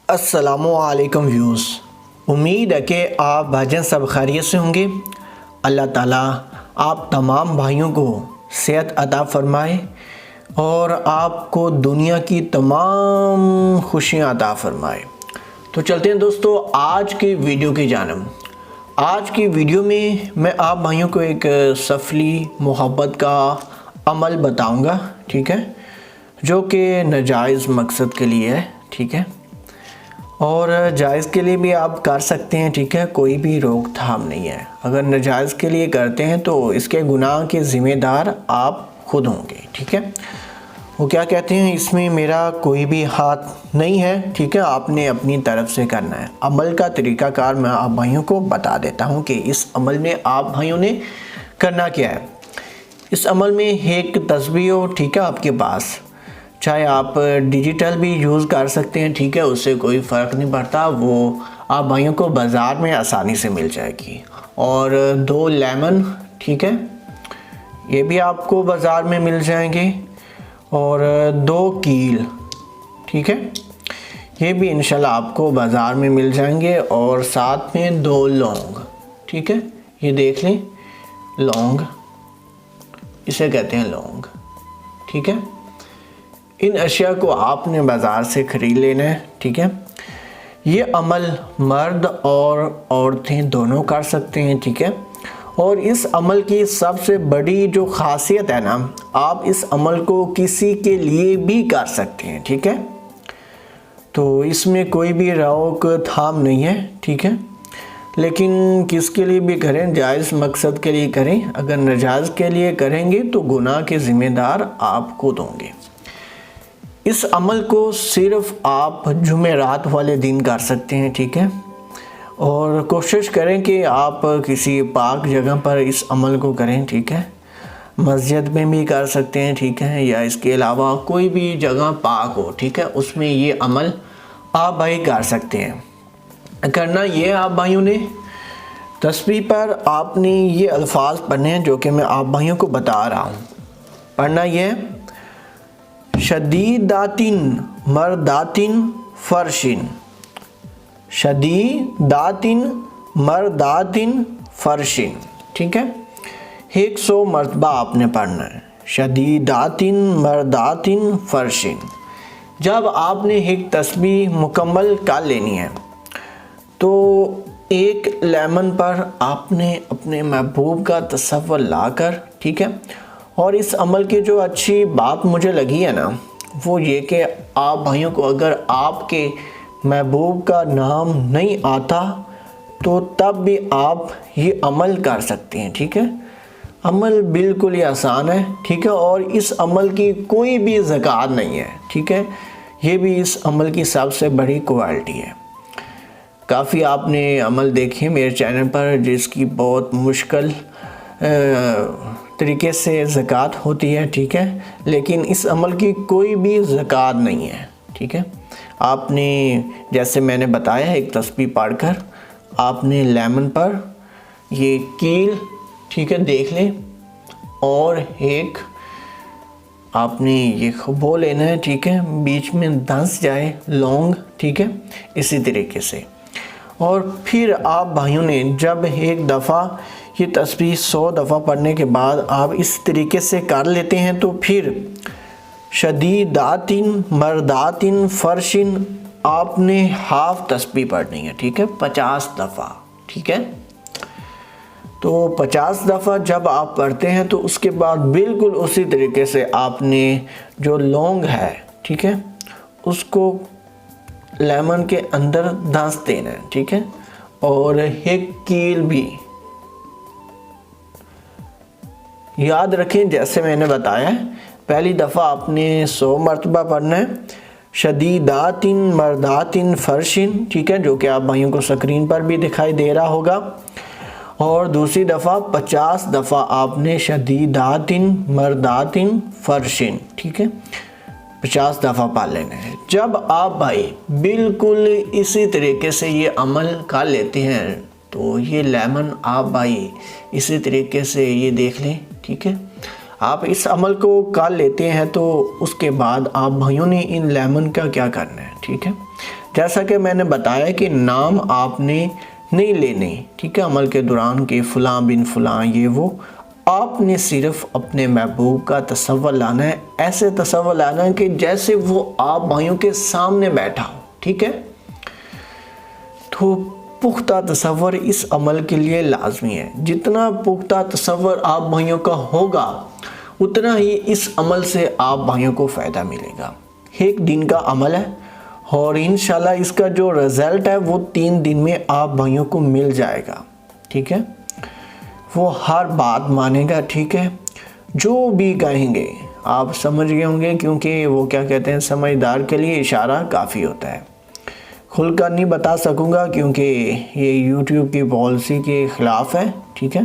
अस्सलामुअलैकुम व्यूज़। उम्मीद है कि आप भाईजान सब खैरियत से होंगे। अल्लाह ताला आप तमाम भाइयों को सेहत अता फरमाए और आपको दुनिया की तमाम खुशियाँ अता फरमाए। तो चलते हैं दोस्तों आज की वीडियो की जानिब। आज की वीडियो में मैं आप भाइयों को एक सफली मोहब्बत का अमल बताऊंगा, ठीक है, जो कि नाजायज़ मकसद के लिए है, ठीक है, और जायज़ के लिए भी आप कर सकते हैं, ठीक है, कोई भी रोक थाम नहीं है। अगर नाजायज़ के लिए करते हैं तो इसके गुनाह के ज़िम्मेदार आप खुद होंगे, ठीक है। वो क्या कहते हैं, इसमें मेरा कोई भी हाथ नहीं है, ठीक है, आपने अपनी तरफ से करना है। अमल का तरीक़ाकार मैं आप भाइयों को बता देता हूँ कि इस अमल में आप भाइयों ने करना क्या है। इस अमल में एक तस्बीह हो, ठीक है, आपके पास, चाहे आप डिजिटल भी यूज़ कर सकते हैं, ठीक है, उससे कोई फ़र्क नहीं पड़ता, वो आप भाइयों को बाज़ार में आसानी से मिल जाएगी। और 2 लेमन, ठीक है, ये भी आपको बाज़ार में मिल जाएंगे। और 2 कील, ठीक है, ये भी इंशाल्लाह आपको बाज़ार में मिल जाएंगे। और साथ में 2 लौंग, ठीक है, ये देख लें, लौंग, इसे कहते हैं लौंग, ठीक है। इन अशिया को आपने बाज़ार से ख़रीद लेना है, ठीक है। ये अमल मर्द और औरतें दोनों कर सकते हैं, ठीक है। और इस अमल की सबसे बड़ी जो ख़ासियत है ना, आप इस अमल को किसी के लिए भी कर सकते हैं, ठीक है। तो इसमें कोई भी रोक थाम नहीं है, ठीक है, लेकिन किसके लिए भी करें, जायज़ मकसद के लिए करें। अगर नाजायज़ के लिए करेंगे तो गुनाह के ज़िम्मेदार आप खुद होंगे। इस अमल को सिर्फ़ आप जुमेरात वाले दिन कर सकते हैं, ठीक है। और कोशिश करें कि आप किसी पाक जगह पर इस अमल को करें, ठीक है। मस्जिद में भी कर सकते हैं, ठीक है, या इसके अलावा कोई भी जगह पाक हो, ठीक है, उसमें ये अमल आप भाई कर सकते हैं। करना ये आप भाइयों ने तस्बीह पर आपने ये अल्फाज पढ़ने हैं जो कि मैं आप भाइयों को बता रहा हूँ। पढ़ना ये, शदीदातिन मर्दातिन फ़र्शिन, शदीदातिन मर्दातिन फ़र्शिन, ठीक है, 100 मरतबा आपने पढ़ना है, शदीदातिन मर्दातिन फ़र्शिन। जब आपने एक तस्बीह मुकम्मल कर लेनी है तो एक लेमन पर आपने अपने महबूब का तस्वर लाकर, ठीक है। और इस अमल की जो अच्छी बात मुझे लगी है ना, वो ये कि आप भाइयों को अगर आपके महबूब का नाम नहीं आता तो तब भी आप ये अमल कर सकते हैं, ठीक है। अमल बिल्कुल ही आसान है, ठीक है, और इस अमल की कोई भी ज़कात नहीं है, ठीक है। ये भी इस अमल की सबसे बड़ी क्वालिटी है। काफ़ी आपने अमल देखे मेरे चैनल पर जिसकी बहुत मुश्किल तरीके से ज़कात होती है, ठीक है, लेकिन इस अमल की कोई भी ज़कात नहीं है, ठीक है। आपने जैसे मैंने बताया एक तस्बीह पढ़कर आपने लेमन पर ये कील, ठीक है, देख लें, और एक आपने ये खबो लेना है, ठीक है, बीच में धंस जाए लौंग, ठीक है, इसी तरीके से। और फिर आप भाइयों ने जब एक दफ़ा ये तस्बीह 100 दफ़ा पढ़ने के बाद आप इस तरीके से कर लेते हैं तो फिर शदीदातिन मर्दातिन फ़र्शिन आपने हाफ तस्बीह पढ़नी है, ठीक है, 50 दफ़ा, ठीक है। तो 50 दफ़ा जब आप पढ़ते हैं तो उसके बाद बिल्कुल उसी तरीके से आपने जो लौंग है, ठीक है, उसको लेमन के अंदर धंस देना है, ठीक है। और एक कील भी याद रखें, जैसे मैंने बताया है, पहली दफ़ा आपने 100 मरतबा पढ़ना है, शदीदातिन मर्दातिन फ़र्शिन, ठीक है, जो कि आप भाइयों को स्क्रीन पर भी दिखाई दे रहा होगा। और दूसरी दफ़ा 50 दफ़ा आपने शदीदातिन मर्दातिन फ़र्शिन, ठीक है, 50 दफ़ा पढ़ लेना है। जब आप भाई बिल्कुल इसी तरीके से ये अमल कर लेते हैं तो ये लेमन आप भाई इसी तरीके से ये देख लें, ठीक है, आप इस अमल को कर लेते हैं तो उसके बाद आप भाइयों ने इन लेमन का क्या करना है, ठीक है। जैसा कि मैंने बताया कि नाम आपने नहीं लेने, ठीक है, अमल के दौरान के फ़लाँ बिन फ़लाँ ये वो। आपने सिर्फ अपने महबूब का तसव्वुर लाना है, ऐसे तसव्वुर लाना है कि जैसे वो आप भाइयों के सामने बैठा हो, ठीक है। तो पुख्ता तसव्वुर इस अमल के लिए लाजमी है। जितना पुख्ता तसव्वुर आप भाइयों का होगा उतना ही इस अमल से आप भाइयों को फ़ायदा मिलेगा। एक दिन का अमल है और इंशाल्लाह इसका जो रिज़ल्ट है वो 3 दिन में आप भाइयों को मिल जाएगा, ठीक है। वो हर बात मानेगा, ठीक है, जो भी कहेंगे आप समझ गए होंगे, क्योंकि वो क्या कहते हैं, समझदार के लिए इशारा काफ़ी होता है। खुलकर नहीं बता सकूंगा क्योंकि ये YouTube की पॉलिसी के ख़िलाफ़ है, ठीक है।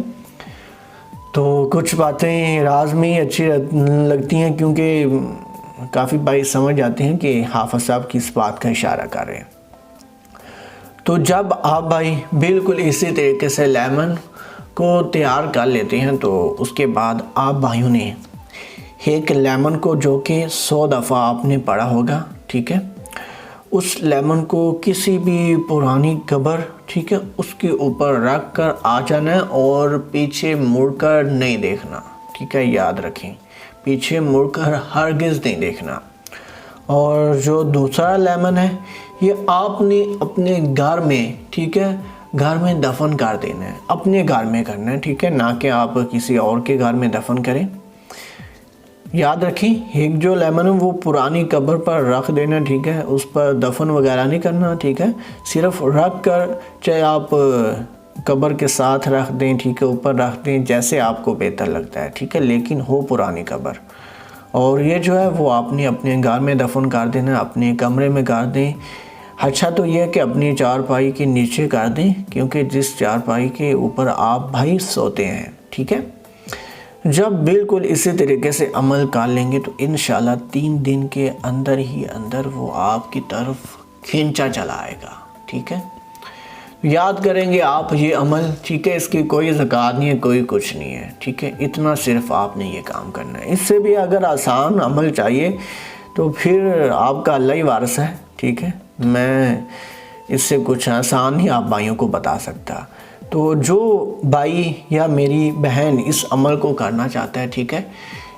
तो कुछ बातें राज में ही अच्छी लगती हैं क्योंकि काफ़ी भाई समझ जाते हैं कि हाफ़िज़ साहब किस बात का इशारा कर रहे हैं। तो जब आप भाई बिल्कुल इसी तरीके से लेमन को तैयार कर लेते हैं तो उसके बाद आप भाइयों ने एक लेमन को, जो कि 100 दफ़ा आपने पढ़ा होगा, ठीक है, उस लेमन को किसी भी पुरानी कब्र, ठीक है, उसके ऊपर रख कर आ जाना है और पीछे मुड़कर नहीं देखना, ठीक है, याद रखें, पीछे मुड़कर हरगिज़ नहीं देखना। और जो दूसरा लेमन है ये आपने अपने घर में, ठीक है, घर में दफन कर देना है, अपने घर में करना है, ठीक है, ना कि आप किसी और के घर में दफन करें। याद रखें, एक जो लेमन है वो पुरानी कब्र पर रख देना, ठीक है, उस पर दफन वगैरह नहीं करना, ठीक है, सिर्फ रख कर, चाहे आप कब्र के साथ रख दें, ठीक है, ऊपर रख दें, जैसे आपको बेहतर लगता है, ठीक है, लेकिन हो पुरानी कब्र। और ये जो है वो आपने अपने घर में दफन कर देना, अपने कमरे में कर दें। अच्छा तो यह है कि अपनी चारपाई के नीचे कर दें, क्योंकि जिस चारपाई के ऊपर आप भाई सोते हैं, ठीक है। जब बिल्कुल इसी तरीके से अमल कर लेंगे तो इंशाल्लाह 3 दिन के अंदर ही अंदर वो आपकी तरफ खींचा चला आएगा, ठीक है। याद करेंगे आप ये अमल, ठीक है, इसकी कोई ज़कात नहीं है, कोई कुछ नहीं है, ठीक है, इतना सिर्फ आपने ये काम करना है। इससे भी अगर आसान अमल चाहिए तो फिर आपका अल्लाह ही वारिस है, ठीक है, मैं इससे कुछ आसान ही आप भाइयों को बता सकता। तो जो भाई या मेरी बहन इस अमल को करना चाहता है, ठीक है,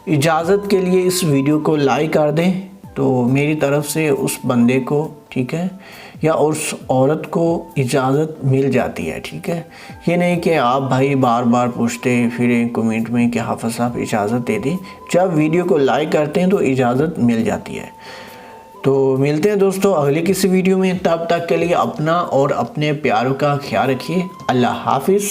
इजाज़त के लिए इस वीडियो को लाइक कर दें तो मेरी तरफ से उस बंदे को, ठीक है, या उस औरत को इजाज़त मिल जाती है, ठीक है। ये नहीं कि आप भाई बार बार पूछते फिर कमेंट में कि हाफ़िज़ साहब इजाज़त दे दें। जब वीडियो को लाइक करते हैं तो इजाज़त मिल जाती है। तो मिलते हैं दोस्तों अगले किसी वीडियो में, तब तक के लिए अपना और अपने प्यारों का ख्याल रखिए। अल्लाह हाफिज़।